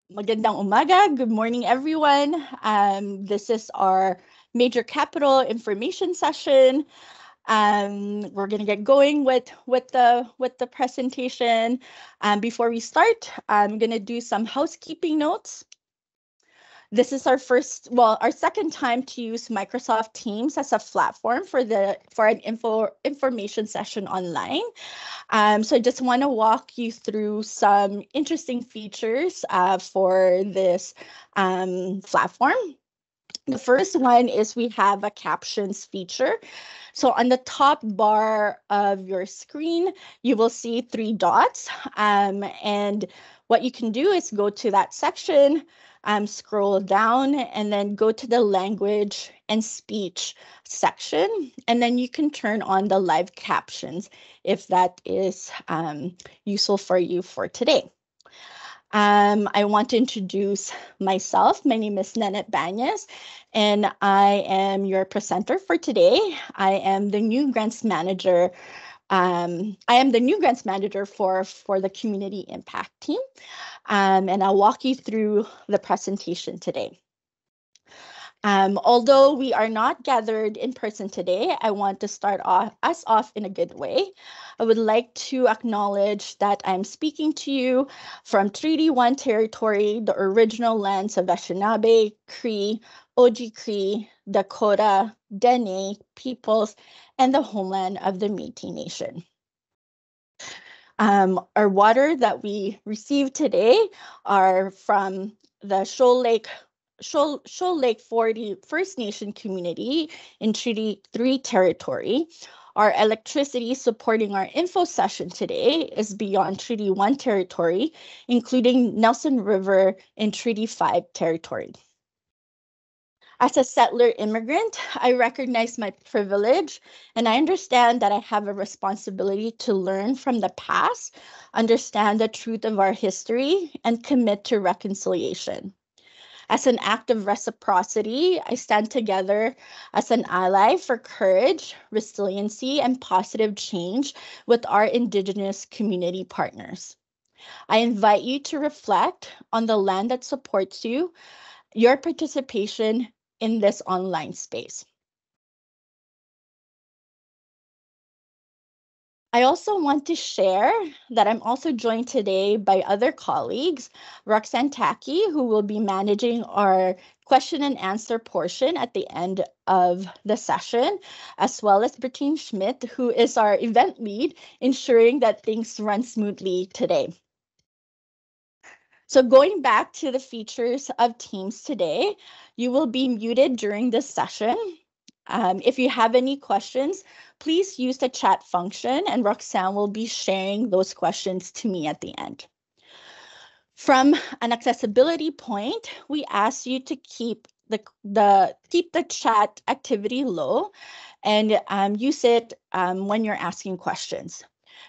Magandang umaga. Good morning, everyone. This is our major capital information session. We're gonna get going with the presentation. Before we start, I'm gonna do some housekeeping notes. This is our second time to use Microsoft Teams as a platform for an information session online. So I just want to walk you through some interesting features for this platform. The first one is we have a captions feature. So on the top bar of your screen, you will see 3 dots. And what you can do is go to that section, scroll down, and then go to the language and speech section. And then you can turn on the live captions if that is useful for you for today. I want to introduce myself. My name is Nanette Banyas, and I am your presenter for today. I am the new grants manager. For the community impact team, and I'll walk you through the presentation today. Although we are not gathered in person today, I want to start us off in a good way. I would like to acknowledge that I'm speaking to you from Treaty 1 territory, the original lands of Anishinaabe, Cree, Oji-Cree, Dakota, Dene peoples, and the homeland of the Métis Nation. Our water that we received today are from the Shoal Lake 40 First Nation community in Treaty 3 territory. Our electricity supporting our info session today is beyond Treaty 1 territory, including Nelson River in Treaty 5 territory. As a settler immigrant, I recognize my privilege, and I understand that I have a responsibility to learn from the past, understand the truth of our history, and commit to reconciliation. As an act of reciprocity, I stand together as an ally for courage, resiliency, and positive change with our Indigenous community partners. I invite you to reflect on the land that supports you, your participation in this online space. I also want to share that I'm also joined today by other colleagues, Roxanne Tacky, who will be managing our question and answer portion at the end of the session, as well as Bertine Schmidt, who is our event lead, ensuring that things run smoothly today. So going back to the features of Teams today, you will be muted during this session. If you have any questions, please use the chat function, and Roxanne will be sharing those questions to me at the end. From an accessibility point, we ask you to keep the chat activity low and use it when you're asking questions.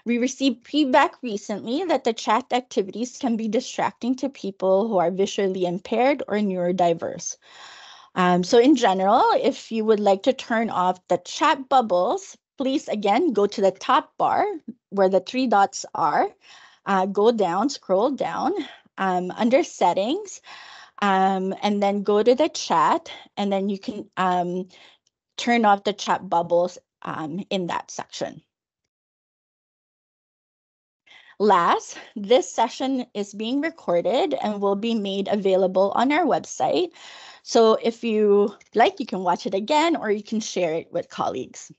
We received feedback recently that the chat activities can be distracting to people who are visually impaired or neurodiverse. So in general, if you would like to turn off the chat bubbles, please again go to the top bar where the 3 dots are, go down, scroll down under settings, and then go to the chat, and then you can turn off the chat bubbles in that section. Last, this session is being recorded and will be made available on our website. So if you like, you can watch it again or you can share it with colleagues.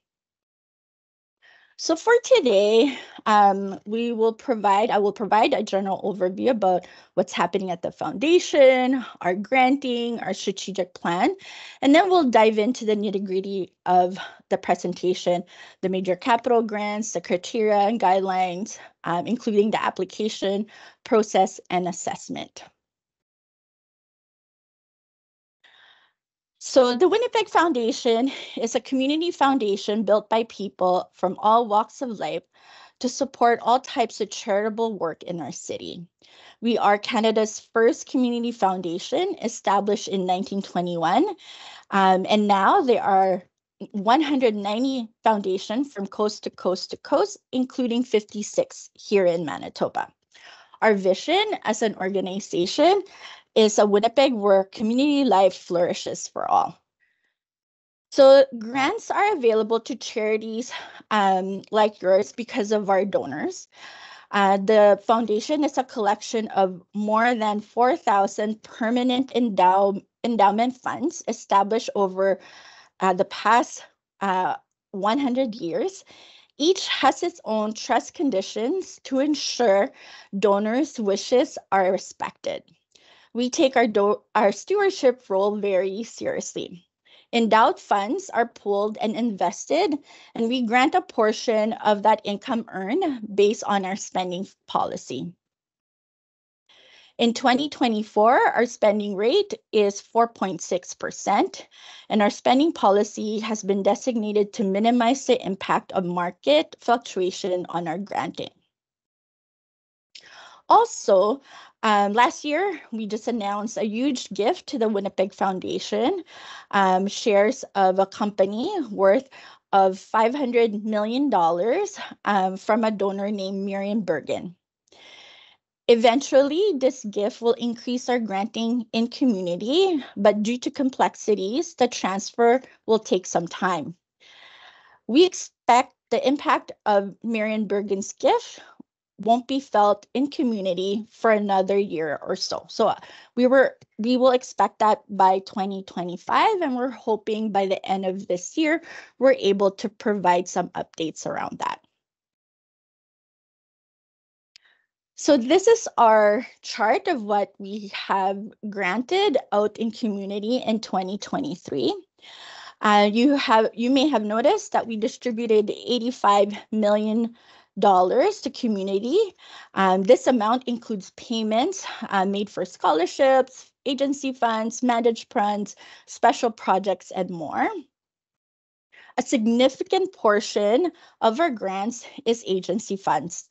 So for today, I will provide a general overview about what's happening at the foundation, our granting, our strategic plan, and then we'll dive into the nitty-gritty of the presentation, the major capital grants, the criteria and guidelines, including the application, process, and assessment. So the Winnipeg Foundation is a community foundation built by people from all walks of life to support all types of charitable work in our city. We are Canada's first community foundation, established in 1921, and now there are 190 foundations from coast to coast to coast, including 56 here in Manitoba. Our vision as an organization is a Winnipeg where community life flourishes for all. So grants are available to charities like yours because of our donors. The foundation is a collection of more than 4,000 permanent endowment funds established over the past 100 years. Each has its own trust conditions to ensure donors' wishes are respected. We take our stewardship role very seriously. Endowed funds are pooled and invested, and we grant a portion of that income earned based on our spending policy. In 2024, our spending rate is 4.6%, and our spending policy has been designated to minimize the impact of market fluctuation on our granting. Also, last year, we just announced a huge gift to the Winnipeg Foundation, shares of a company worth of $500 million from a donor named Miriam Bergen. Eventually, this gift will increase our granting in community, but due to complexities, the transfer will take some time. We expect the impact of Miriam Bergen's gift won't be felt in community for another year or so. So we will expect that by 2025, and we're hoping by the end of this year, we're able to provide some updates around that. So this is our chart of what we have granted out in community in 2023. You may have noticed that we distributed $85 million to community. This amount includes payments made for scholarships, agency funds, managed funds, special projects, and more. A significant portion of our grants is agency funds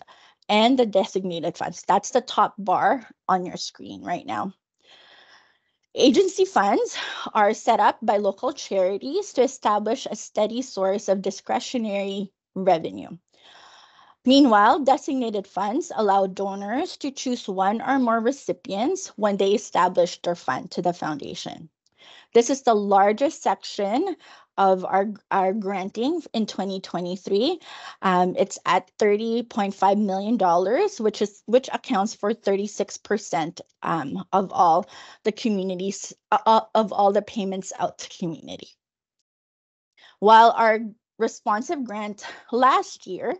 and the designated funds. That's the top bar on your screen right now. Agency funds are set up by local charities to establish a steady source of discretionary revenue. Meanwhile, designated funds allow donors to choose one or more recipients when they establish their fund to the foundation. This is the largest section of our granting in 2023. It's at $30.5 million, which accounts for 36% of all the communities of all the payments out to community. While our responsive grant last year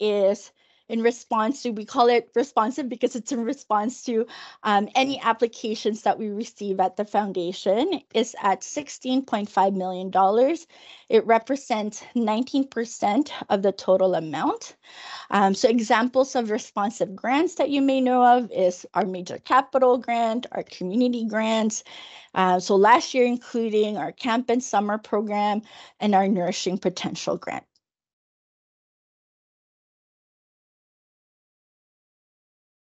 is in response to, we call it responsive because it's in response to any applications that we receive at the foundation, is at $16.5 million. It represents 19% of the total amount. So examples of responsive grants that you may know of is our major capital grant, our community grants. So last year, including our camp and summer program and our nourishing potential grant.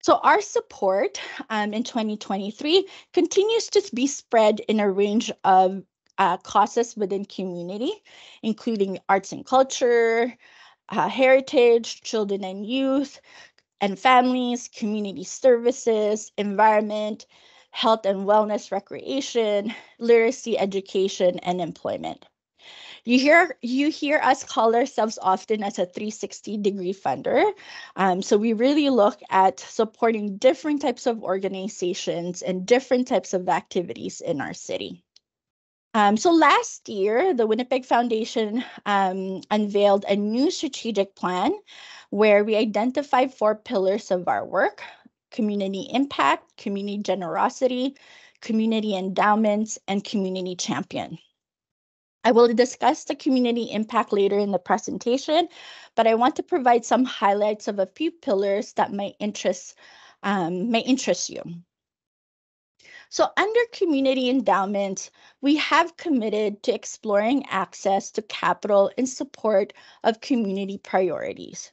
So our support in 2023 continues to be spread in a range of causes within community, including arts and culture, heritage, children and youth, and families, community services, environment, health and wellness, recreation, literacy, education, and employment. You hear us call ourselves often as a 360-degree funder. So we really look at supporting different types of organizations and different types of activities in our city. So last year, the Winnipeg Foundation unveiled a new strategic plan where we identified 4 pillars of our work: community impact, community generosity, community endowments, and community champion. I will discuss the community impact later in the presentation, but I want to provide some highlights of a few pillars that may interest you. So under community endowments, we have committed to exploring access to capital in support of community priorities.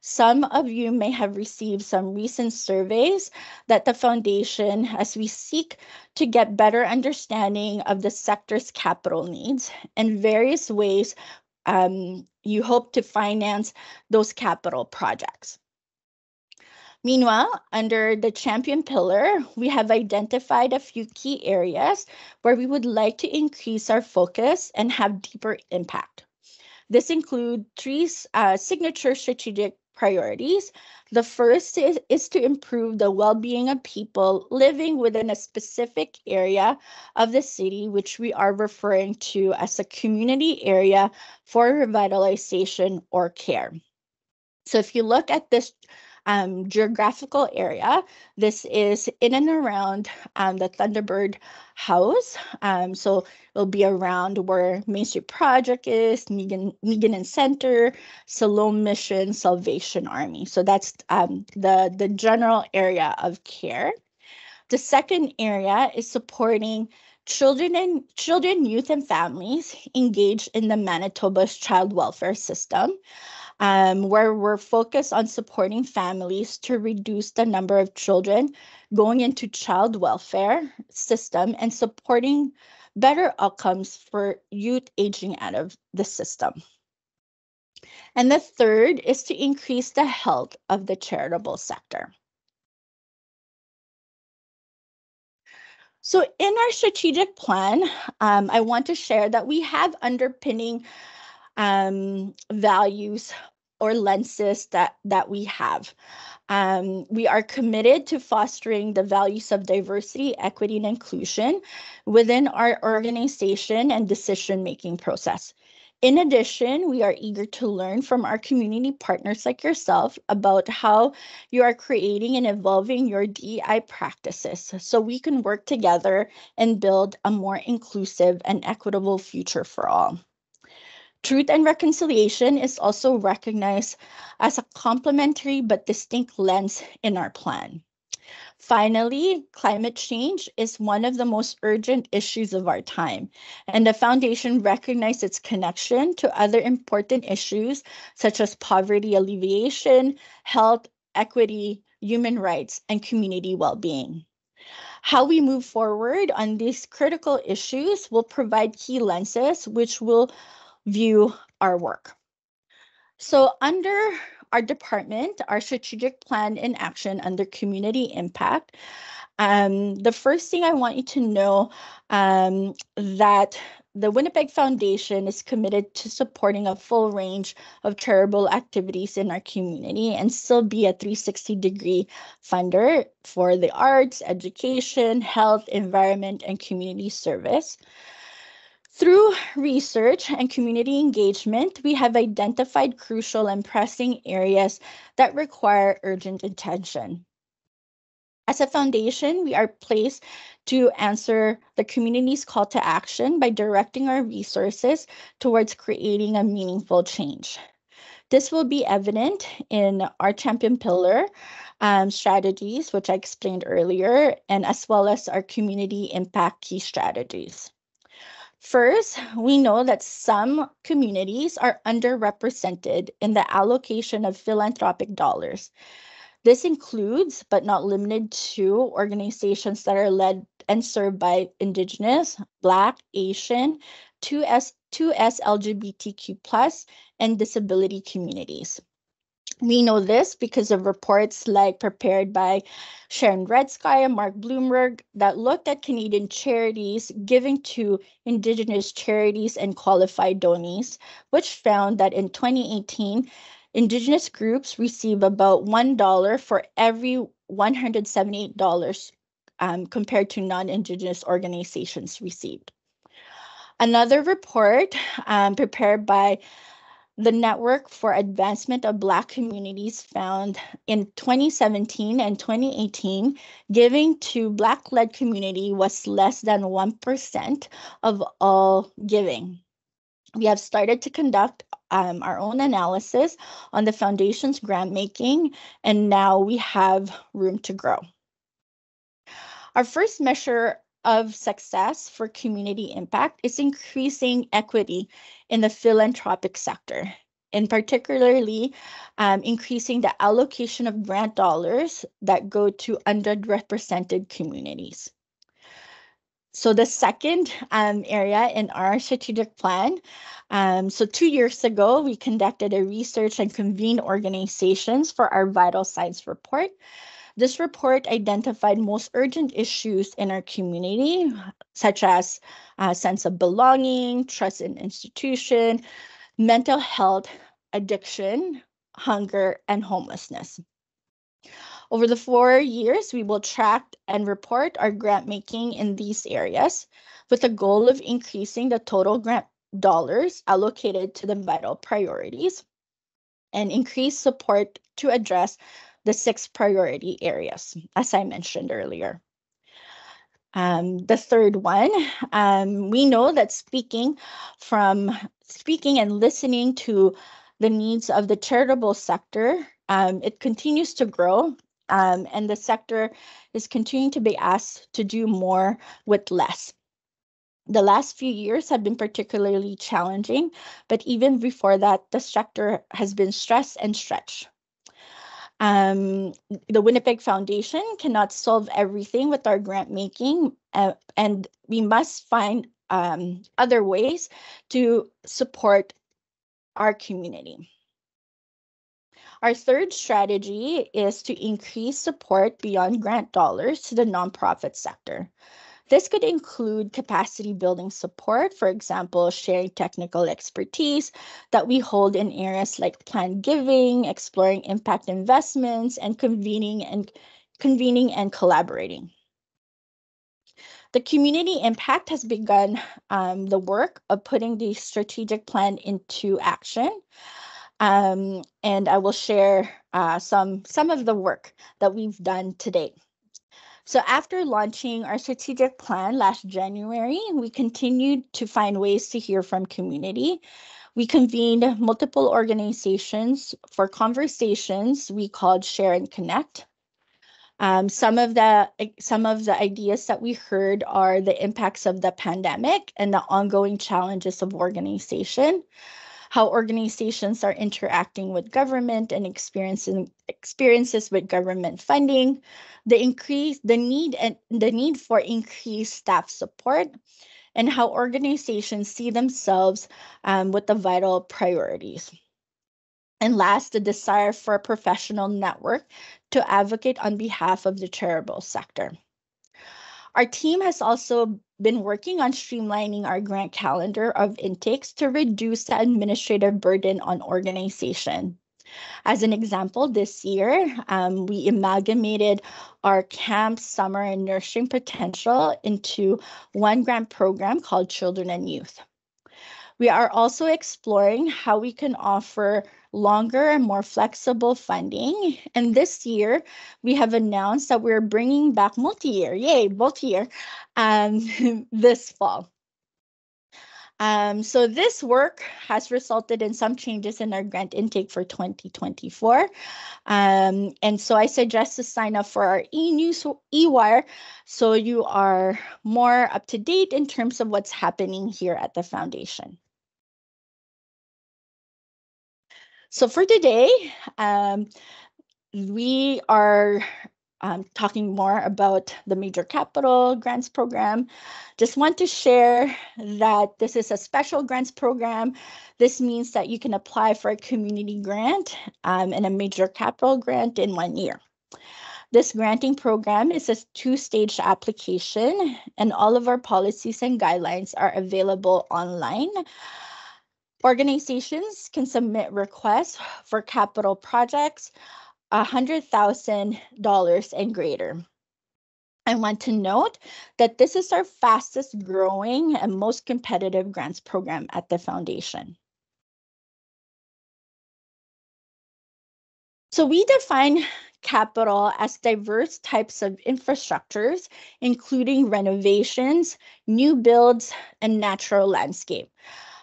Some of you may have received some recent surveys that the foundation, as we seek to get better understanding of the sector's capital needs and various ways you hope to finance those capital projects. Meanwhile, under the champion pillar, we have identified a few key areas where we would like to increase our focus and have deeper impact. This includes three signature strategic priorities. The first is to improve the well-being of people living within a specific area of the city, which we are referring to as a community area for revitalization or care. So if you look at this geographical area, this is in and around the Thunderbird House. So it'll be around where Main Street Project is, Meegan Center, Siloam Mission, Salvation Army. So that's the general area of care. The second area is supporting children, youth, and families engaged in the Manitoba's child welfare system. Where we're focused on supporting families to reduce the number of children going into child welfare system and supporting better outcomes for youth aging out of the system. And the third is to increase the health of the charitable sector. So in our strategic plan, I want to share that we have underpinning values or lenses that we have. We are committed to fostering the values of diversity, equity, and inclusion within our organization and decision-making process. In addition, we are eager to learn from our community partners like yourself about how you are creating and evolving your DEI practices so we can work together and build a more inclusive and equitable future for all. Truth and reconciliation is also recognized as a complementary but distinct lens in our plan. Finally, climate change is one of the most urgent issues of our time, and the Foundation recognizes its connection to other important issues such as poverty alleviation, health, equity, human rights, and community well-being. How we move forward on these critical issues will provide key lenses which will view our work. So under our department, our strategic plan in action under community impact, the first thing I want you to know that the Winnipeg Foundation is committed to supporting a full range of charitable activities in our community and still be a 360-degree funder for the arts, education, health, environment, and community service. Through research and community engagement, we have identified crucial and pressing areas that require urgent attention. As a foundation, we are placed to answer the community's call to action by directing our resources towards creating a meaningful change. This will be evident in our champion pillar strategies, which I explained earlier, and as well as our community impact key strategies. First, we know that some communities are underrepresented in the allocation of philanthropic dollars. This includes, but not limited to, organizations that are led and served by Indigenous, Black, Asian, 2S LGBTQ+, and disability communities. We know this because of reports like prepared by Sharon Redsky and Mark Bloomberg that looked at Canadian charities giving to Indigenous charities and qualified donees, which found that in 2018, Indigenous groups receive about $1 for every $178 compared to non-Indigenous organizations received. Another report prepared by the Network for Advancement of Black Communities found in 2017 and 2018, giving to Black-led community was less than 1% of all giving. We have started to conduct our own analysis on the Foundation's grant making, and now we have room to grow. Our first measure of success for community impact is increasing equity in the philanthropic sector, and particularly increasing the allocation of grant dollars that go to underrepresented communities. So the second area in our strategic plan, so 2 years ago, we conducted a research and convened organizations for our vital signs report. This report identified most urgent issues in our community, such as sense of belonging, trust in institution, mental health, addiction, hunger, and homelessness. Over the 4 years, we will track and report our grant making in these areas with the goal of increasing the total grant dollars allocated to the vital priorities and increase support to address the 6 priority areas, as I mentioned earlier. The third one, we know that speaking and listening to the needs of the charitable sector, it continues to grow, and the sector is continuing to be asked to do more with less. The last few years have been particularly challenging, but even before that, the sector has been stressed and stretched. The Winnipeg Foundation cannot solve everything with our grant making, and we must find other ways to support our community. Our third strategy is to increase support beyond grant dollars to the nonprofit sector. This could include capacity building support, for example, sharing technical expertise that we hold in areas like planned giving, exploring impact investments, and convening and collaborating. The community impact has begun the work of putting the strategic plan into action. And I will share some of the work that we've done today. So after launching our strategic plan last January, we continued to find ways to hear from community. We convened multiple organizations for conversations we called Share and Connect. Some of the ideas that we heard are the impacts of the pandemic and the ongoing challenges of organization, how organizations are interacting with government and experiences with government funding, the need for increased staff support, and how organizations see themselves with the vital priorities. And last, the desire for a professional network to advocate on behalf of the charitable sector. Our team has also been working on streamlining our grant calendar of intakes to reduce the administrative burden on organization. As an example, this year, we amalgamated our camp, summer, and nurturing potential into one grant program called Children and Youth. We are also exploring how we can offer longer and more flexible funding. And this year, we have announced that we're bringing back multi-year, this fall. So this work has resulted in some changes in our grant intake for 2024. And so I suggest to sign up for our e-news e-wire so you are more up to date in terms of what's happening here at the foundation. So for today, we are talking more about the Major Capital Grants Program. Just want to share that this is a special grants program. This means that you can apply for a community grant and a Major Capital grant in 1 year. This granting program is a 2-stage application, and all of our policies and guidelines are available online. Organizations can submit requests for capital projects $100,000 and greater. I want to note that this is our fastest growing and most competitive grants program at the foundation. So we define capital as diverse types of infrastructures, including renovations, new builds, and natural landscape.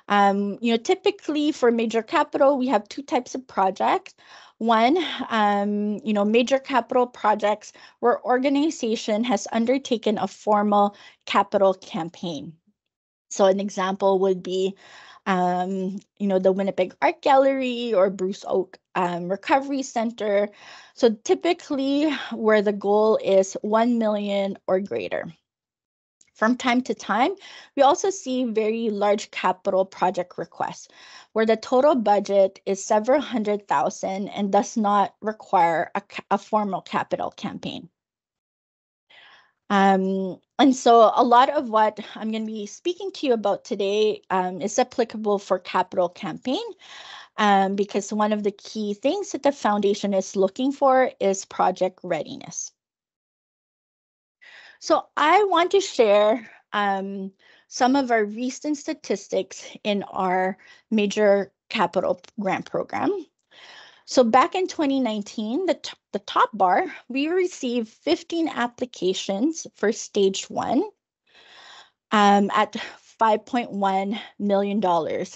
Typically for Major Capital, we have 2 types of projects. One, Major Capital projects where organization has undertaken a formal capital campaign. So an example would be, the Winnipeg Art Gallery or Bruce Oak Recovery Center. So typically where the goal is 1 million or greater. From time to time, we also see very large capital project requests where the total budget is several $100,000 and does not require a formal capital campaign. And so a lot of what I'm going to be speaking to you about today is applicable for capital campaign because one of the key things that the foundation is looking for is project readiness. So I want to share some of our recent statistics in our major capital grant program. So back in 2019, the top bar, we received 15 applications for stage 1 at $5.1 million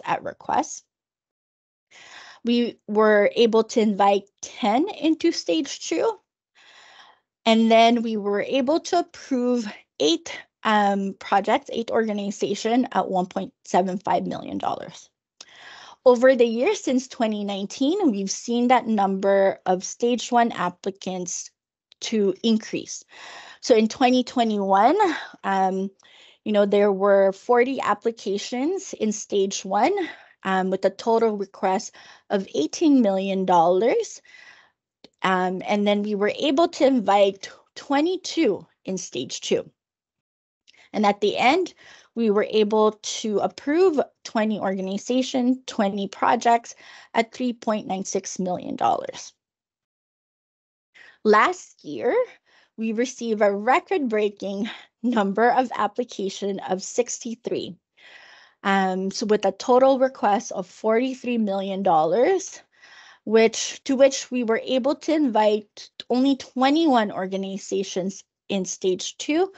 at request. We were able to invite 10 into stage 2. And then we were able to approve 8 projects, 8 organizations at $1.75 million. Over the years since 2019, we've seen that number of stage 1 applicants to increase. So in 2021, there were 40 applications in stage 1 with a total request of $18 million. And then we were able to invite 22 in stage 2. And at the end, we were able to approve 20 organizations, 20 projects at $3.96 million. Last year, we received a record-breaking number of applications of 63. So with a total request of $43 million, to which we were able to invite only 21 organizations in stage 2,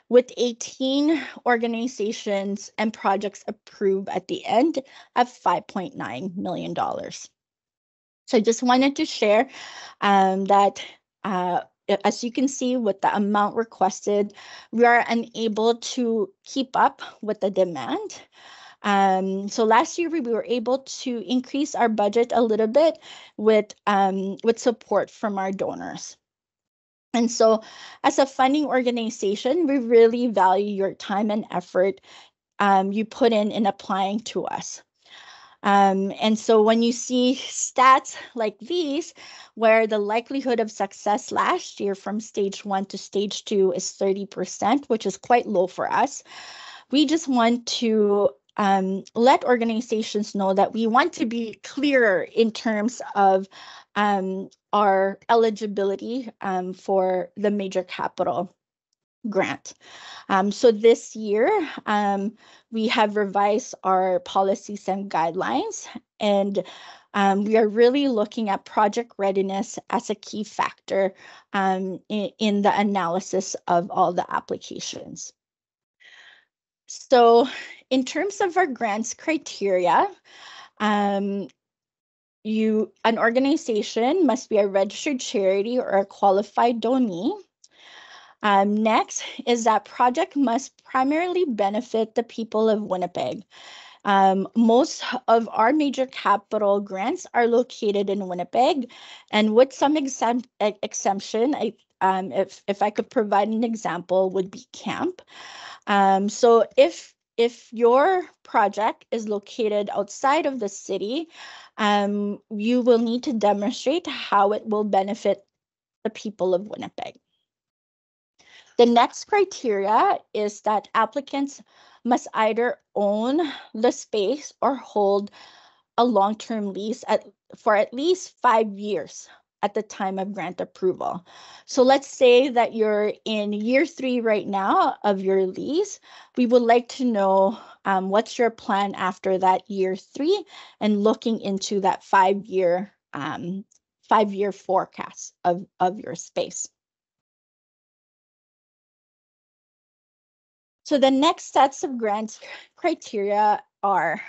with 18 organizations and projects approved at the end at $5.9 million. So I just wanted to share that as you can see with the amount requested, we are unable to keep up with the demand. So last year we were able to increase our budget a little bit with support from our donors. And so as a funding organization, we really value your time and effort you put in applying to us. And so when you see stats like these, where the likelihood of success last year from stage 1 to stage 2 is 30%, which is quite low for us, we just want to let organizations know that we want to be clearer in terms of our eligibility for the major capital grant. So this year, we have revised our policies and guidelines, and we are really looking at project readiness as a key factor in the analysis of all the applications. So in terms of our grants criteria, an organization must be a registered charity or a qualified donee. Next is that project must primarily benefit the people of Winnipeg. Most of our major capital grants are located in Winnipeg, and with some exemption, if I could provide an example, would be camp. So if your project is located outside of the city, you will need to demonstrate how it will benefit the people of Winnipeg. The next criteria is that applicants must either own the space or hold a long-term lease for at least 5 years at the time of grant approval. So let's say that you're in year 3 right now of your lease. We would like to know what's your plan after that year 3 and looking into that 5-year forecast of your space. So the next sets of grants criteria are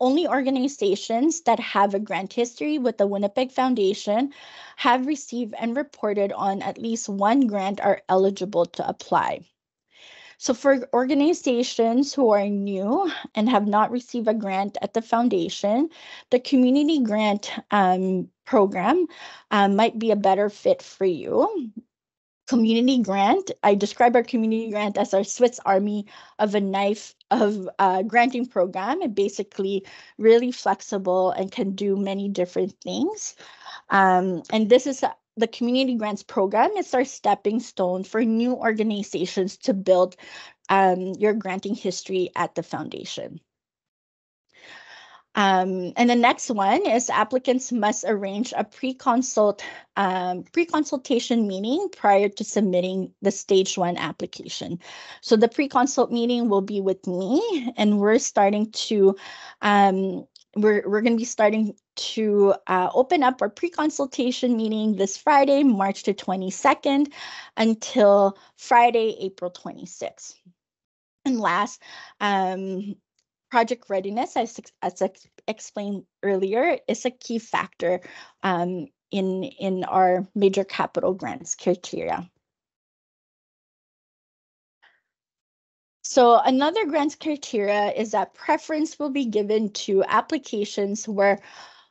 only organizations that have a grant history with the Winnipeg Foundation have received and reported on at least one grant are eligible to apply. So for organizations who are new and have not received a grant at the foundation, the community grant program might be a better fit for you. community grant. I describe our community grant as our Swiss Army of a knife of granting program. It basically really flexible and can do many different things. And this is the community grants program. It's our stepping stone for new organizations to build your granting history at the foundation. And the next one is applicants must arrange a pre-consultation meeting prior to submitting the stage 1 application. So the pre-consult meeting will be with me, and we're starting to we're going to be starting to open up our pre-consultation meeting this Friday, March the 22nd, until Friday, April 26th. And last, project readiness, as explained earlier, is a key factor in our major capital grants criteria. So another grants criteria is that preference will be given to applications where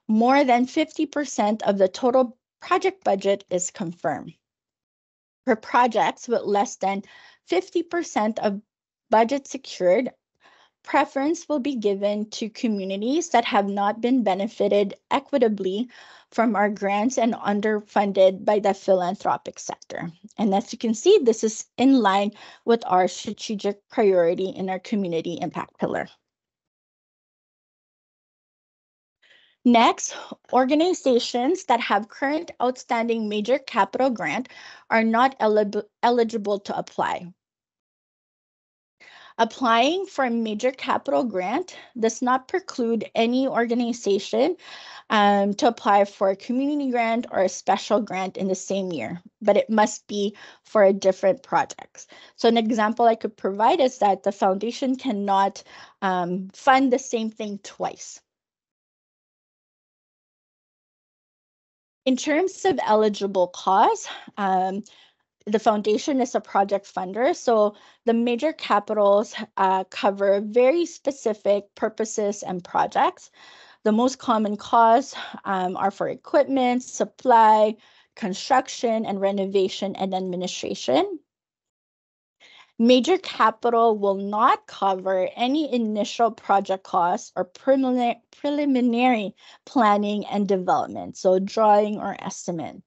more than 50% of the total project budget is confirmed. For projects with less than 50% of budget secured, preference will be given to communities that have not been benefited equitably from our grants and underfunded by the philanthropic sector. And as you can see, this is in line with our strategic priority in our community impact pillar. Next, organizations that have current outstanding major capital grant are not eligible to apply. Applying for a major capital grant does not preclude any organization to apply for a community grant or a special grant in the same year, but it must be for a different project. So an example I could provide is that the foundation cannot fund the same thing twice. In terms of eligible cause, the foundation is a project funder, so the major capitals cover very specific purposes and projects. The most common cause are for equipment, supply, construction, and renovation and administration. Major capital will not cover any initial project costs or preliminary planning and development, so drawing or estimate.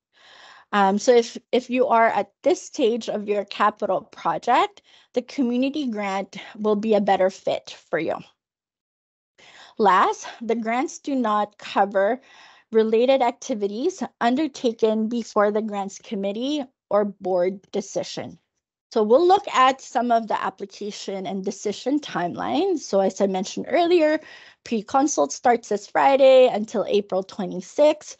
So if you are at this stage of your capital project, the community grant will be a better fit for you. Last, the grants do not cover related activities undertaken before the grants committee or board decision. So we'll look at some of the application and decision timelines. So as I mentioned earlier, pre-consult starts this Friday until April 26th.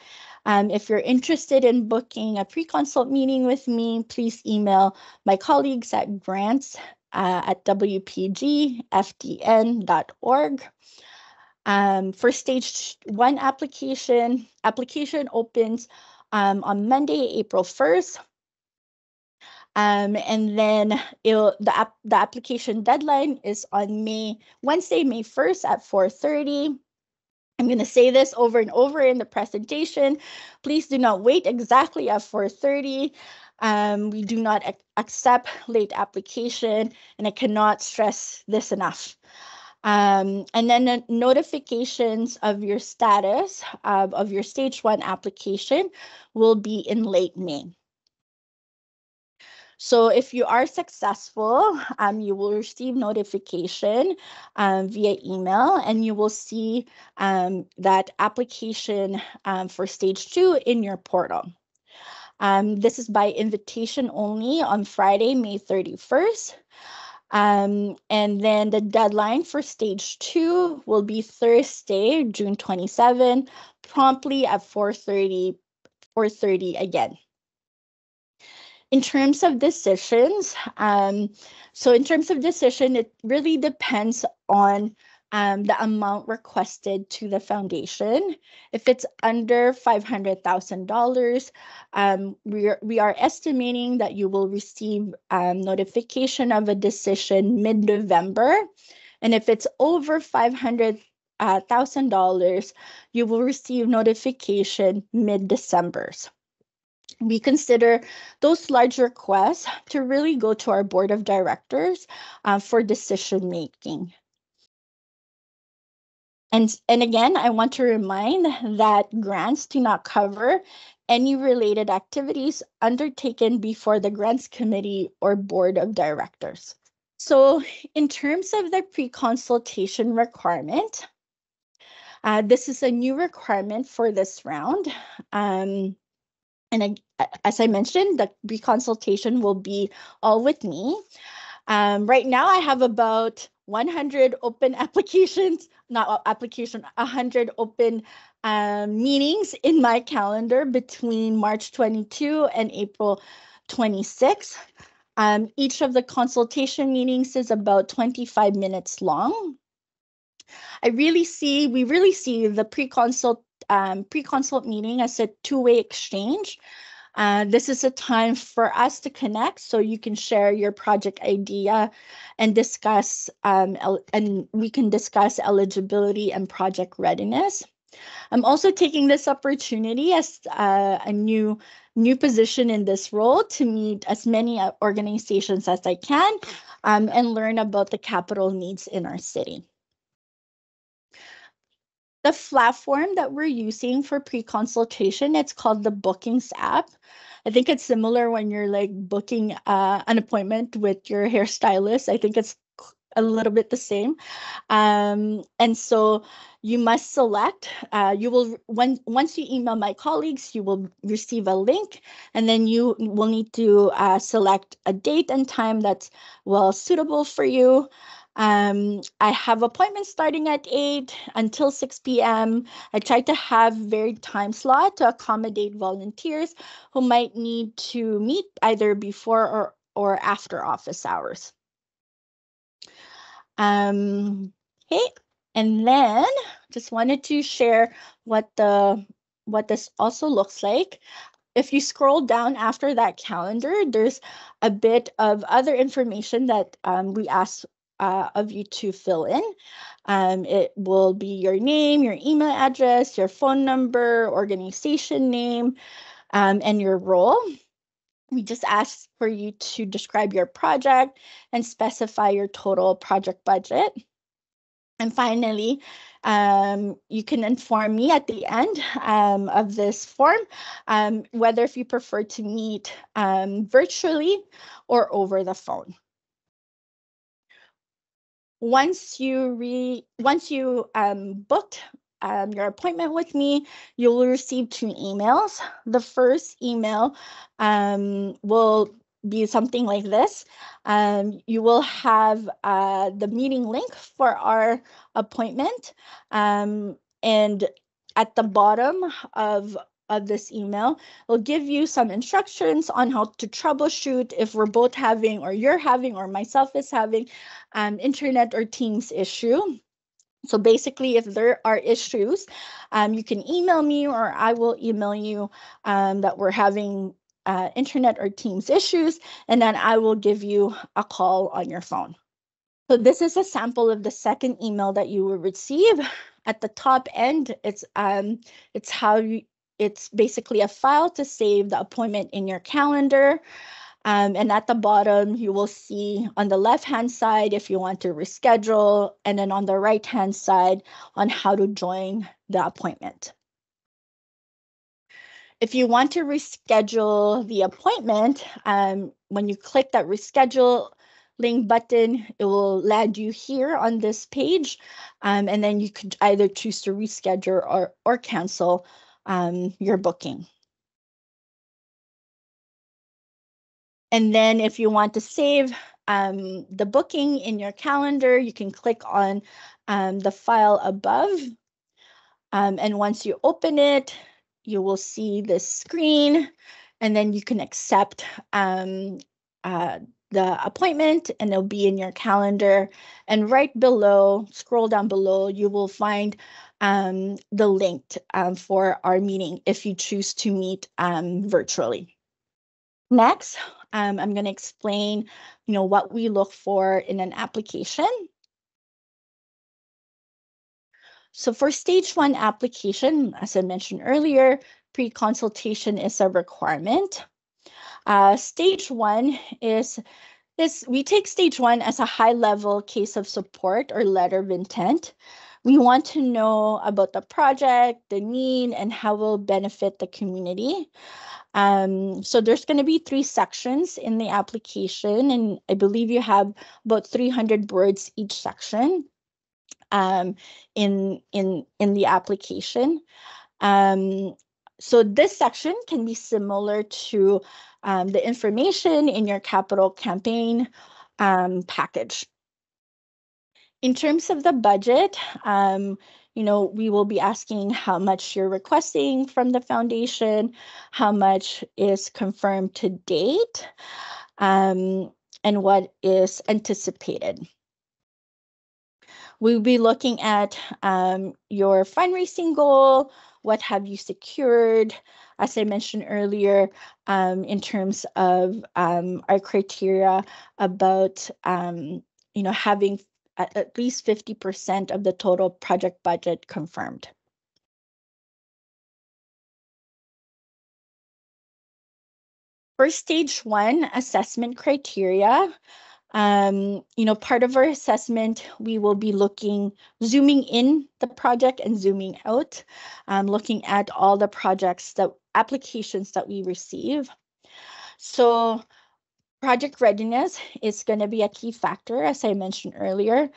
If you're interested in booking a pre-consult meeting with me, please email my colleagues at grants at wpgfdn.org. For stage 1 application opens on Monday, April 1st. And then the application deadline is on Wednesday, May 1st at 4:30. I'm going to say this over and over in the presentation. Please do not wait exactly at 4:30. We do not accept late application, and I cannot stress this enough. And then the notifications of your status of your stage 1 application will be in late May. So if you are successful, you will receive notification via email, and you will see that application for stage 2 in your portal. This is by invitation only on Friday, May 31st. And then the deadline for stage 2 will be Thursday, June 27, promptly at 4:30 again. In terms of decisions, it really depends on the amount requested to the foundation. If it's under $500,000, we are estimating that you will receive notification of a decision mid-November. And if it's over $500,000, you will receive notification mid-December. we consider those large requests to really go to our board of directors for decision making. And again, I want to remind that grants do not cover any related activities undertaken before the grants committee or board of directors. So in terms of the pre-consultation requirement, this is a new requirement for this round. And as I mentioned, the pre-consultation will be all with me. Right now, I have about 100 open applications, not application, 100 open meetings in my calendar between March 22 and April 26. Each of the consultation meetings is about 25 minutes long. We really see the pre-consult meeting as a two-way exchange. This is a time for us to connect so you can share your project idea and discuss, and we can discuss eligibility and project readiness. I'm also taking this opportunity as a new position in this role to meet as many organizations as I can and learn about the capital needs in our city. The platform that we're using for pre-consultation, it's called the Bookings app. I think it's similar when you're like booking an appointment with your hairstylist. I think it's a little bit the same. And so you must select, once you email my colleagues, you will receive a link, and then you will need to select a date and time that's well suitable for you. I have appointments starting at 8 until 6 p.m. I try to have varied time slot to accommodate volunteers who might need to meet either before or after office hours. Okay, and then just wanted to share what this also looks like. If you scroll down after that calendar, there's a bit of other information that we ask of you to fill in. It will be your name, your email address, your phone number, organization name, and your role. We just ask for you to describe your project and specify your total project budget. And finally, you can inform me at the end of this form whether if you prefer to meet virtually or over the phone. Once you booked your appointment with me, you will receive 2 emails. The first email will be something like this. You will have the meeting link for our appointment, and at the bottom of this email, will give you some instructions on how to troubleshoot if we're both having, or you're having, or myself is having internet or Teams issue. So basically, if there are issues, you can email me or I will email you that we're having internet or Teams issues, and then I will give you a call on your phone. So this is a sample of the second email that you will receive. At the top end, it's basically a file to save the appointment in your calendar. And at the bottom, you will see on the left-hand side if you want to reschedule, and then on the right-hand side on how to join the appointment. If you want to reschedule the appointment, when you click that reschedule link button, it will land you here on this page, and then you could either choose to reschedule or cancel your booking. And then if you want to save the booking in your calendar, you can click on the file above. And once you open it, you will see this screen, and then you can accept the appointment, and it'll be in your calendar. And right below, scroll down below, you will find the link for our meeting if you choose to meet virtually. Next, I'm going to explain, what we look for in an application. So for stage 1 application, as I mentioned earlier, pre-consultation is a requirement. Stage one is this. We take stage one as a high-level case of support or letter of intent. We want to know about the project, the need, and how it will benefit the community. So there's going to be 3 sections in the application, and I believe you have about 300 words each section in the application. So this section can be similar to the information in your capital campaign package. In terms of the budget, we will be asking how much you're requesting from the foundation, how much is confirmed to date, and what is anticipated. We'll be looking at your fundraising goal, what have you secured, as I mentioned earlier, in terms of our criteria about having at least 50% of the total project budget confirmed. For stage one assessment criteria, part of our assessment, we will be zooming in the project and zooming out, looking at all the applications that we receive. So project readiness is going to be a key factor, as I mentioned earlier.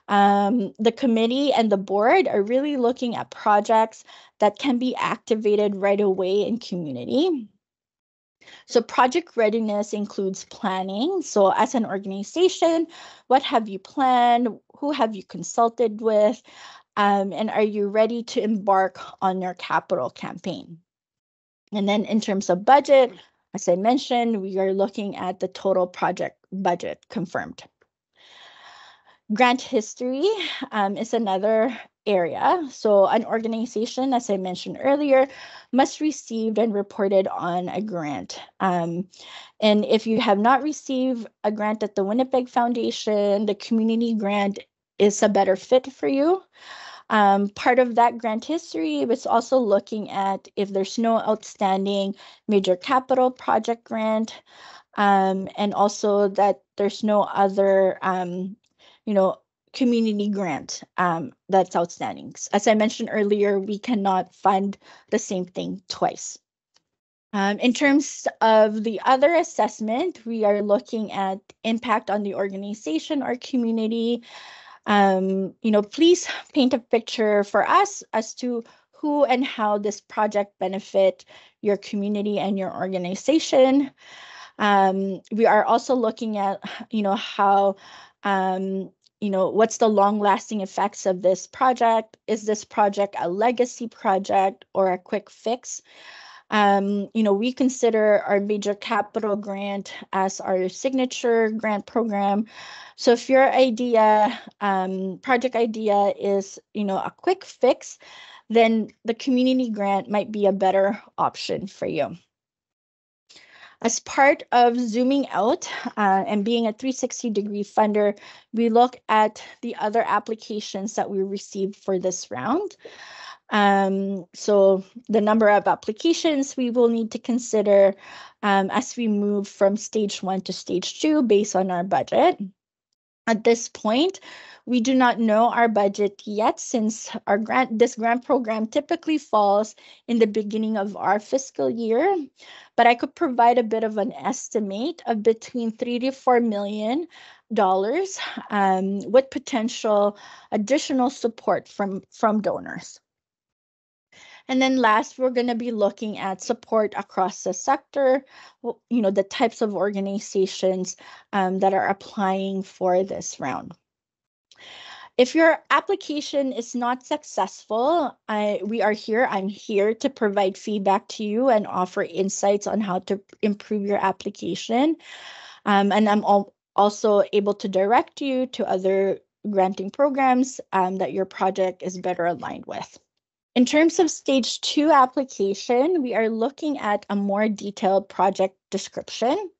The committee and the board are really looking at projects that can be activated right away in community. So project readiness includes planning. So as an organization, what have you planned? Who have you consulted with? And are you ready to embark on your capital campaign? And then in terms of budget, as I mentioned, we are looking at the total project budget confirmed. Grant history is another area. So an organization, as I mentioned earlier, must receive and reported on a grant. And if you have not received a grant at the Winnipeg Foundation, the community grant is a better fit for you. Part of that grant history was also looking at if there's no outstanding major capital project grant, and also that there's no other community grant that's outstanding. As I mentioned earlier, we cannot fund the same thing twice. In terms of the other assessment, we are looking at impact on the organization or community. Please paint a picture for us as to who and how this project benefit your community and your organization. We are also looking at, how what's the long-lasting effects of this project? Is this project a legacy project or a quick fix? We consider our major capital grant as our signature grant program. So if your project idea is, a quick fix, then the community grant might be a better option for you. As part of zooming out and being a 360-degree funder, we look at the other applications that we received for this round. So the number of applications we will need to consider as we move from stage 1 to stage 2 based on our budget. At this point, we do not know our budget yet, since this grant program typically falls in the beginning of our fiscal year, but I could provide a bit of an estimate of between $3 to $4 million with potential additional support from donors. And then last, we're going to be looking at support across the sector, the types of organizations that are applying for this round. If your application is not successful, I'm here to provide feedback to you and offer insights on how to improve your application. And I'm also able to direct you to other granting programs that your project is better aligned with. In terms of stage 2 application, we are looking at a more detailed project description,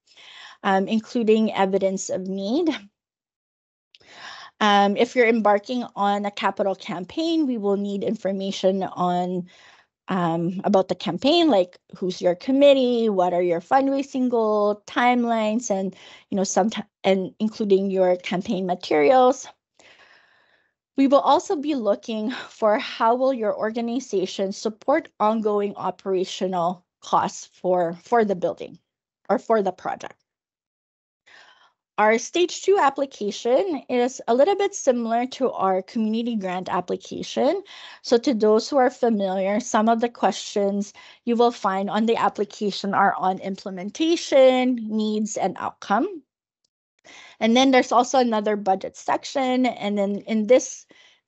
including evidence of need. If you're embarking on a capital campaign, we will need information on about the campaign, like who's your committee, what are your fundraising goal, timelines, and and including your campaign materials. We will also be looking for how will your organization support ongoing operational costs for the building or for the project. Our stage 2 application is a little bit similar to our community grant application. So to those who are familiar, some of the questions you will find on the application are on implementation, needs, and outcome. And then there's also another budget section. And then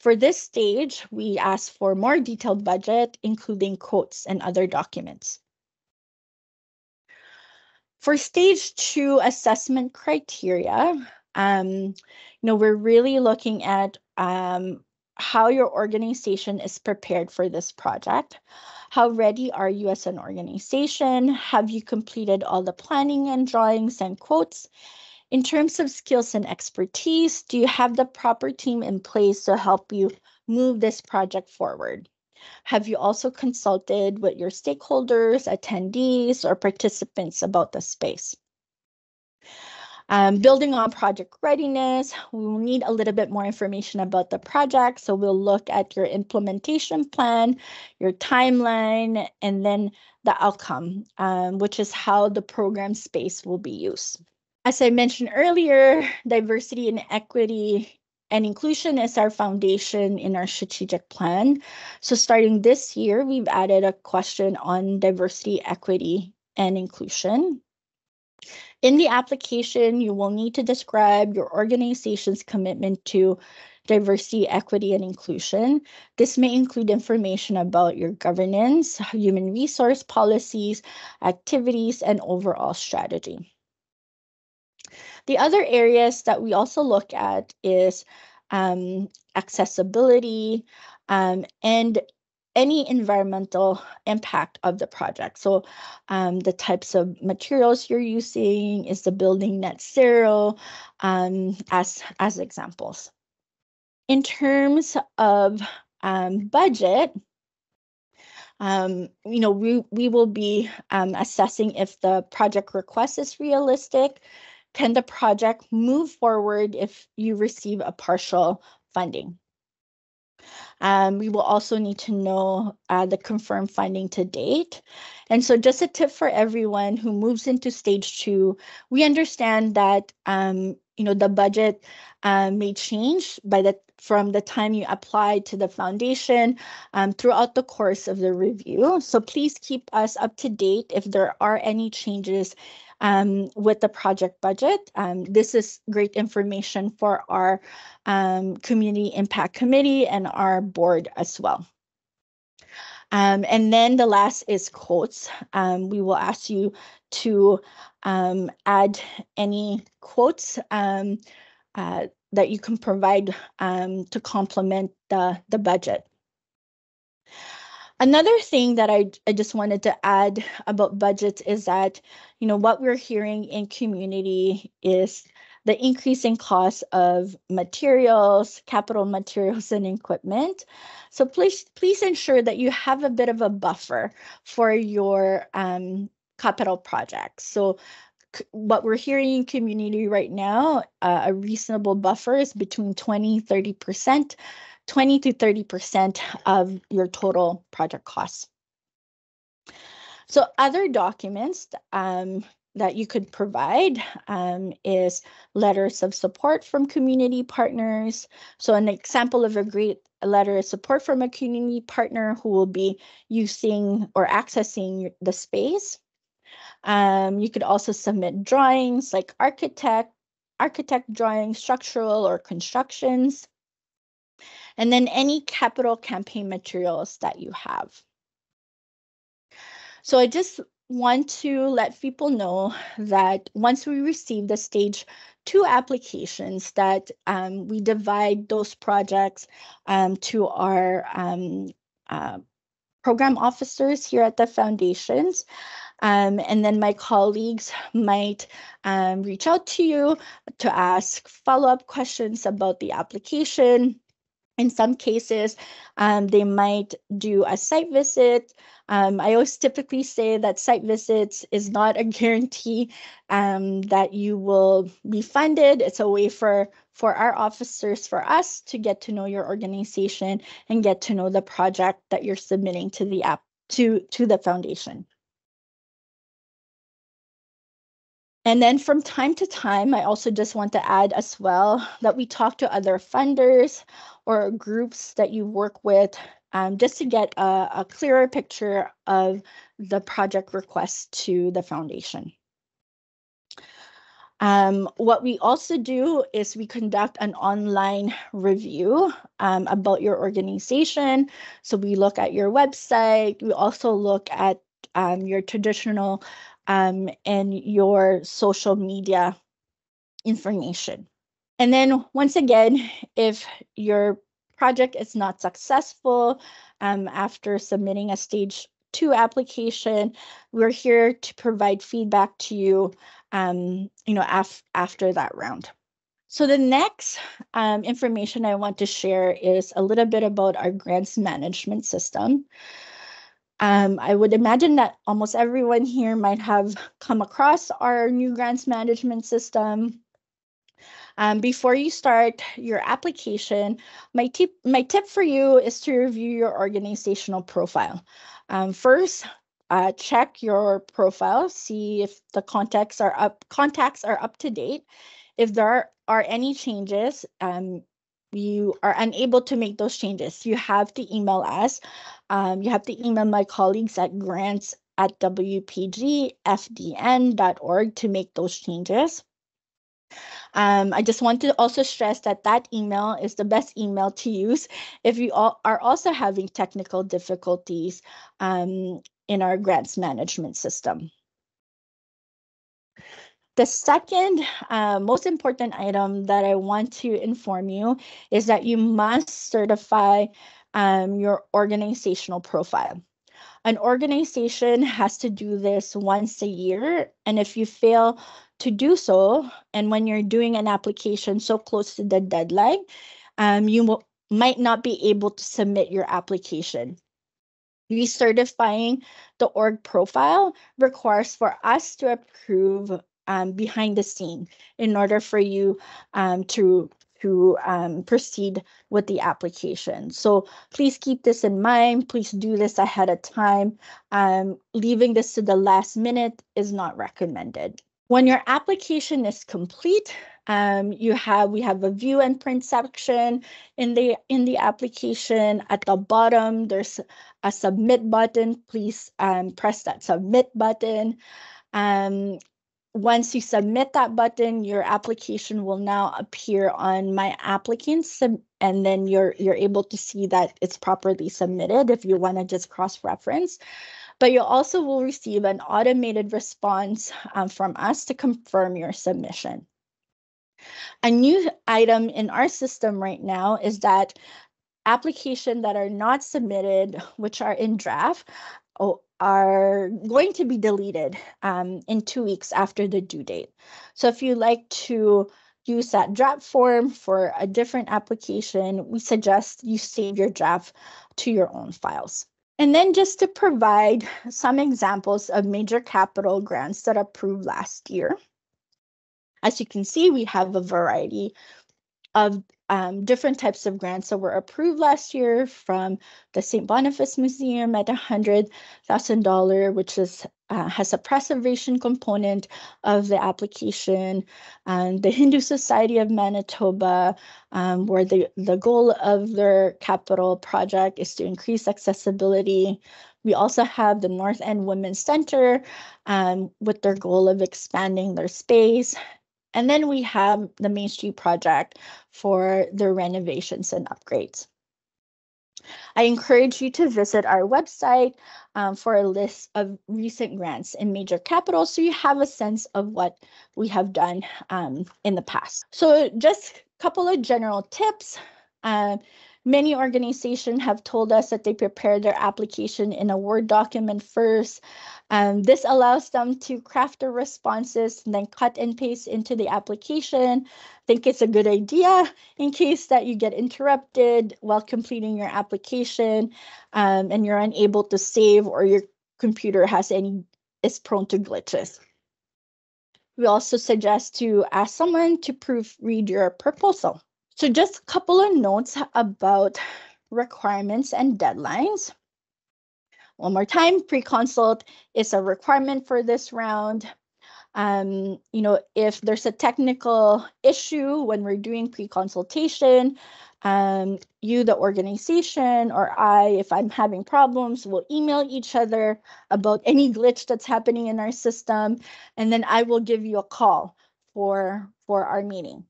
for this stage, we ask for more detailed budget, including quotes and other documents. For stage 2 assessment criteria, we're really looking at how your organization is prepared for this project. How ready are you as an organization? Have you completed all the planning and drawings and quotes? In terms of skills and expertise, do you have the proper team in place to help you move this project forward? Have you also consulted with your stakeholders, attendees, or participants about the space? Building on project readiness, we will need a little bit more information about the project. So we'll look at your implementation plan, your timeline, and then the outcome, which is how the program space will be used. As I mentioned earlier, diversity and equity and inclusion is our foundation in our strategic plan. So starting this year, we've added a question on diversity, equity, and inclusion. In the application, you will need to describe your organization's commitment to diversity, equity, and inclusion. This may include information about your governance, human resource policies, activities, and overall strategy. The other areas that we also look at is accessibility and any environmental impact of the project. So the types of materials you're using, is the building net zero, as examples. In terms of budget, we will be assessing if the project request is realistic. Can the project move forward if you receive a partial funding? We will also need to know the confirmed funding to date. And so just a tip for everyone who moves into stage 2, we understand that the budget may change from the time you apply to the foundation throughout the course of the review. So please keep us up to date if there are any changes with the project budget. This is great information for our Community Impact Committee and our board as well. And then the last is quotes. We will ask you to add any quotes that you can provide to complement the budget. Another thing that I just wanted to add about budgets is that, what we're hearing in community is the increasing cost of materials, capital materials, and equipment. So please ensure that you have a bit of a buffer for your capital projects. So what we're hearing in community right now, a reasonable buffer is between 20-30%. 20 to 30% of your total project costs. So other documents that you could provide is letters of support from community partners. So an example of a great letter of support from a community partner who will be using or accessing the space. You could also submit drawings like architect drawings, structural or constructions. And then any capital campaign materials that you have. So I just want to let people know that once we receive the stage 2 applications, that we divide those projects to our program officers here at the foundations. And then my colleagues might reach out to you to ask follow-up questions about the application. In some cases, they might do a site visit. I always typically say that site visits is not a guarantee that you will be funded. It's a way for our officers, for us to get to know your organization and get to know the project that you're submitting to the to the foundation. And then from time to time, I also just want to add as well that we talk to other funders or groups that you work with just to get a clearer picture of the project request to the foundation. What we also do is we conduct an online review about your organization. So we look at your website. We also look at your traditional and your social media information. And then once again, if your project is not successful after submitting a stage 2 application, we're here to provide feedback to you, after that round. So the next information I want to share is a little bit about our grants management system. I would imagine that almost everyone here might have come across our new grants management system. Before you start your application, my tip for you is to review your organizational profile. First, check your profile, see if the contacts are up to date. If there are any changes, you are unable to make those changes, you have to email us. You have to email my colleagues at grants@wpgfdn.org to make those changes. I just want to also stress that that email is the best email to use if you are also having technical difficulties in our grants management system. The second most important item that I want to inform you is that you must certify your organizational profile. An organization has to do this once a year, and if you fail to do so, and when you're doing an application so close to the deadline, you might not be able to submit your application. Recertifying the org profile requires for us to approve behind the scene in order for you to proceed with the application. So please keep this in mind. Please do this ahead of time. Leaving this to the last minute is not recommended. When your application is complete, we have a view and print section in the application. At the bottom, there's a submit button. Please press that submit button. Once you submit that button, your application will now appear on My Applicants, and then you're able to see that it's properly submitted if you want to just cross-reference. But you also will receive an automated response from us to confirm your submission. A new item in our system right now is that applications that are not submitted, which are in draft, are going to be deleted in 2 weeks after the due date. So if you like to use that draft form for a different application, we suggest you save your draft to your own files. And then just to provide some examples of major capital grants that approved last year. As you can see, we have a variety of different types of grants that were approved last year, from the St. Boniface Museum at $100,000, which has a preservation component of the application, and the Hindu Society of Manitoba, where the goal of their capital project is to increase accessibility. We also have the North End Women's Center with their goal of expanding their space. And then we have the Main Street project for the renovations and upgrades. I encourage you to visit our website for a list of recent grants in major capitals, so you have a sense of what we have done in the past. So just a couple of general tips. Many organizations have told us that they prepare their application in a Word document first. This allows them to craft their responses and then cut and paste into the application. I think it's a good idea in case that you get interrupted while completing your application, and you're unable to save, or your computer is prone to glitches. We also suggest to ask someone to proofread your proposal. So just a couple of notes about requirements and deadlines. One more time, pre-consult is a requirement for this round. If there's a technical issue when we're doing pre-consultation, you, the organization, or I, if I'm having problems, will email each other about any glitch that's happening in our system, and then I will give you a call for our meeting.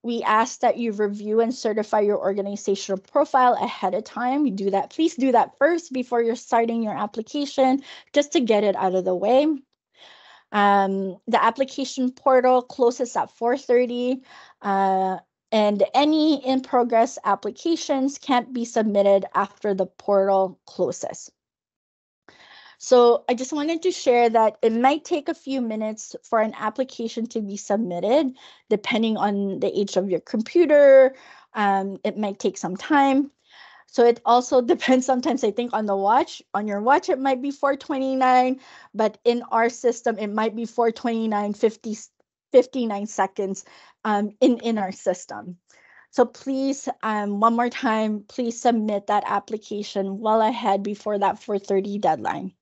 We ask that you review and certify your organizational profile ahead of time. You do that. Please do that first before you're starting your application, just to get it out of the way. The application portal closes at 4:30, and any in-progress applications can't be submitted after the portal closes. So I just wanted to share that it might take a few minutes for an application to be submitted, depending on the age of your computer. It might take some time. So it also depends sometimes, I think, on the watch. On your watch, it might be 4:29, but in our system, it might be 4:29, 59 seconds in our system. So please, one more time, please submit that application well ahead before that 4:30 deadline.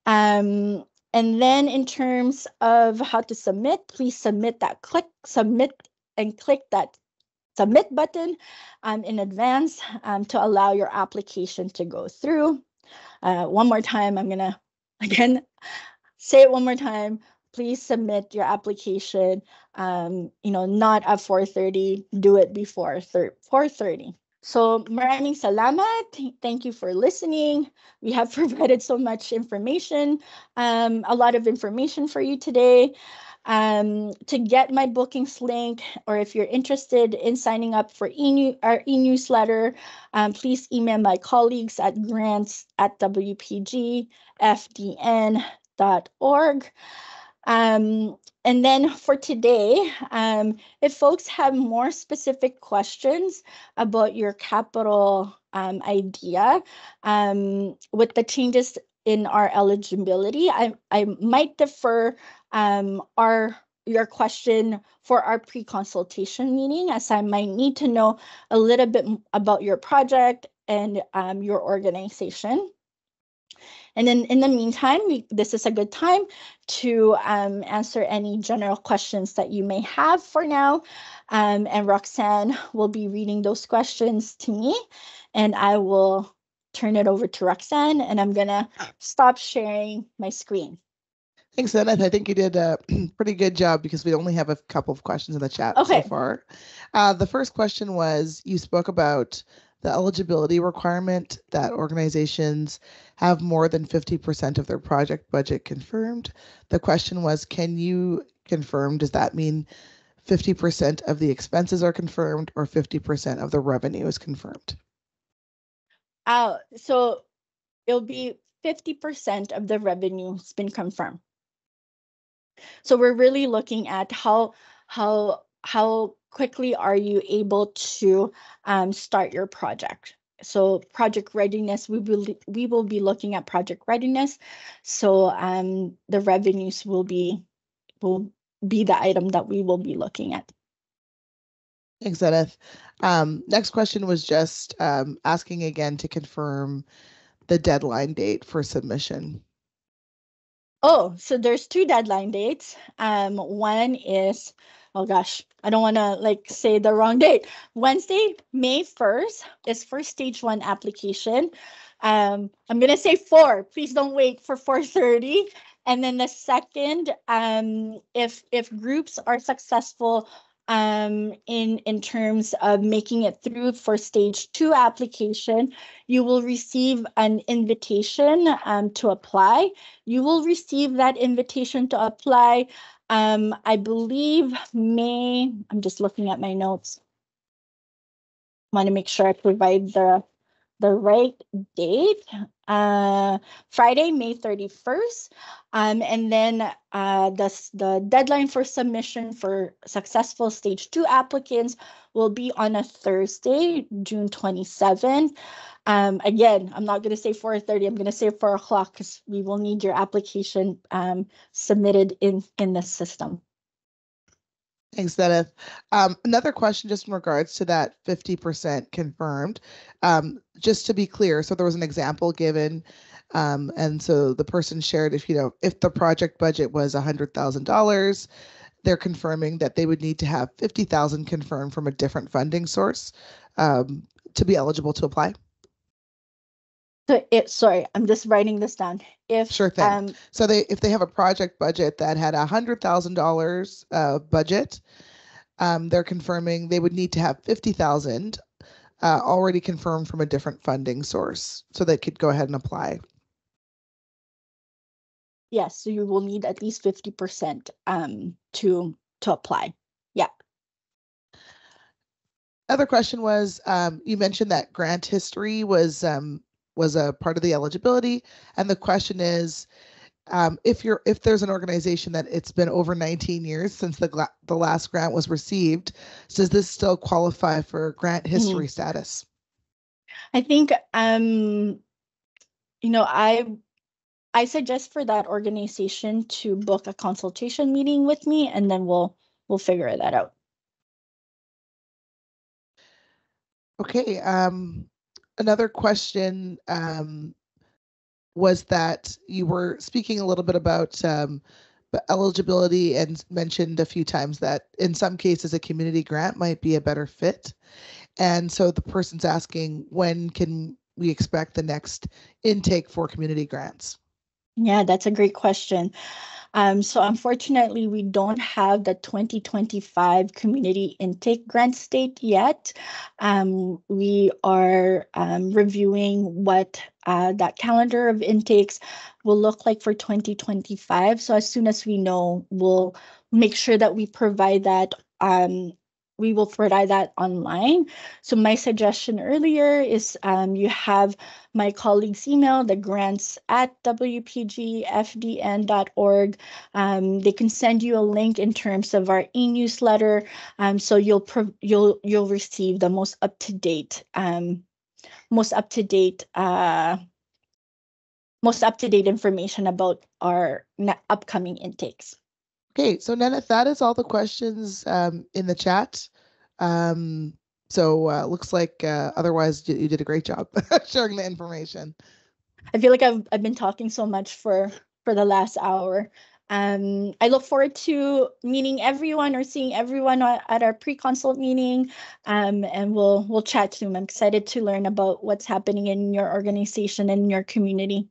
And then in terms of how to submit, please submit that submit and click that submit button in advance to allow your application to go through. One more time, I'm gonna again say it one more time. Please submit your application, not at 4:30, do it before 4:30. So maraming salamat. Thank you for listening. We have provided so much information, a lot of information for you today. To get my bookings link, or if you're interested in signing up for our e-newsletter, please email my colleagues at grants@wpgfdn.org. And then for today, if folks have more specific questions about your capital idea, with the changes in our eligibility, I might defer your question for our pre-consultation meeting, as I might need to know a little bit about your project and your organization. And then in the meantime, this is a good time to answer any general questions that you may have for now. And Roxanne will be reading those questions to me, and I will turn it over to Roxanne, and I'm gonna stop sharing my screen. Thanks, Zenith. I think you did a pretty good job, because we only have a couple of questions in the chat so far. The first question was, you spoke about the eligibility requirement that organizations have more than 50% of their project budget confirmed. The question was, can you confirm, does that mean 50% of the expenses are confirmed, or 50% of the revenue is confirmed? So it'll be 50% of the revenue has been confirmed. So we're really looking at how quickly are you able to start your project. So project readiness, we will be looking at project readiness. So the revenues will be the item that we will be looking at. Thanks, Edith. Next question was just asking again to confirm the deadline date for submission. Oh, so there's two deadline dates. One is, oh gosh, I don't want to say the wrong date. Wednesday, May 1st is for stage 1 application. I'm going to say 4. Please don't wait for 4:30. And then the second, if groups are successful in terms of making it through for stage 2 application, you will receive an invitation to apply. You will receive that invitation to apply, I believe I'm just looking at my notes. want to make sure I provide the right date. Friday, May 31st. And then the deadline for submission for successful stage 2 applicants will be on a Thursday, June 27th. Again, I'm not going to say 4:30. I'm going to say 4 o'clock because we will need your application submitted in the system. Thanks, Dennis. Another question just in regards to that 50% confirmed. Just to be clear, so there was an example given, and so the person shared if the project budget was $100,000, they're confirming that they would need to have 50,000 confirmed from a different funding source to be eligible to apply. Sorry, I'm just writing this down. Sure thing. So if they have a project budget that had $100,000 budget, they're confirming they would need to have 50,000 already confirmed from a different funding source, so they could go ahead and apply. Yes, so you will need at least 50% to apply. Yeah. Other question was, you mentioned that grant history was a part of the eligibility, and the question is, if there's an organization that it's been over 19 years since the last grant was received, does this still qualify for grant history status? I think I suggest for that organization to book a consultation meeting with me, and then we'll figure that out. Okay. Another question was that you were speaking a little bit about eligibility and mentioned a few times that in some cases a community grant might be a better fit. And so the person's asking, when can we expect the next intake for community grants? Yeah, that's a great question. So unfortunately, we don't have the 2025 community intake grant date yet. We are reviewing what that calendar of intakes will look like for 2025. So as soon as we know, we'll make sure that we provide that. We will provide that online. So my suggestion earlier is you have my colleague's email, the grants@wpgfdn.org. They can send you a link in terms of our e-newsletter. So you'll receive the most up to date information about our upcoming intakes. Okay, so Neneth, that is all the questions in the chat. So looks like otherwise you did a great job sharing the information. I feel like I've been talking so much for the last hour. I look forward to meeting everyone or seeing everyone at our pre-consult meeting, and we'll chat soon. I'm excited to learn about what's happening in your organization and your community.